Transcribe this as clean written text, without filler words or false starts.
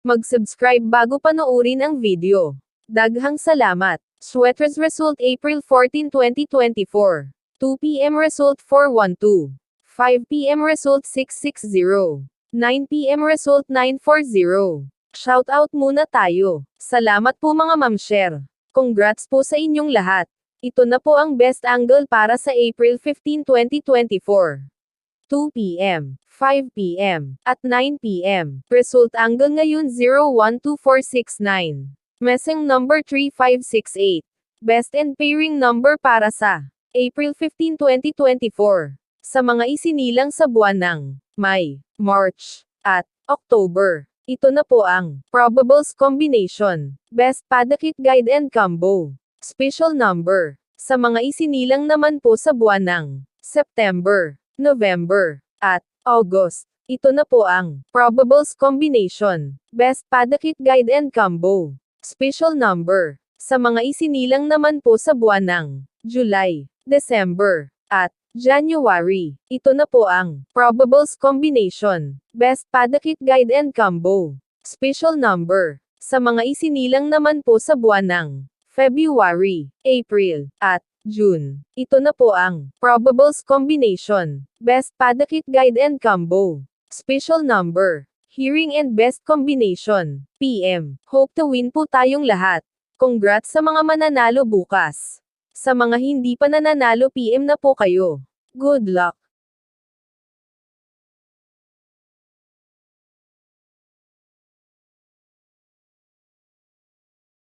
Mag-subscribe bago panoorin ang video. Daghang salamat. Sweaters result April 14, 2024. 2 p.m. result 412. 5 p.m. result 660. 9 p.m. result 940. Shoutout muna tayo. Salamat po mga ma'am-share. Congrats po sa inyong lahat. Ito na po ang best angle para sa April 15, 2024. 2 p.m., 5 p.m., at 9 p.m. Result angle ngayon 012469. Messing number 3568. Best and pairing number para sa April 15, 2024. Sa mga isinilang sa buwan ng May, March, at October. Ito na po ang Probables Combination. Best Padakit Guide and Combo. Special number. Sa mga isinilang naman po sa buwan ng September, November, at August. Ito na po ang Probables Combination. Best Padakit Guide and Combo. Special number. Sa mga isinilang naman po sa buwan ng July, December, at January. Ito na po ang Probables Combination. Best Padakit Guide and Combo. Special number. Sa mga isinilang naman po sa buwan ng February, April, at June. Ito na po ang Probables Combination. Best Padakit Guide and Combo. Special number. Hearing and Best Combination. PM. Hope to win po tayong lahat. Congrats sa mga mananalo bukas. Sa mga hindi pa nananalo PM na po kayo. Good luck.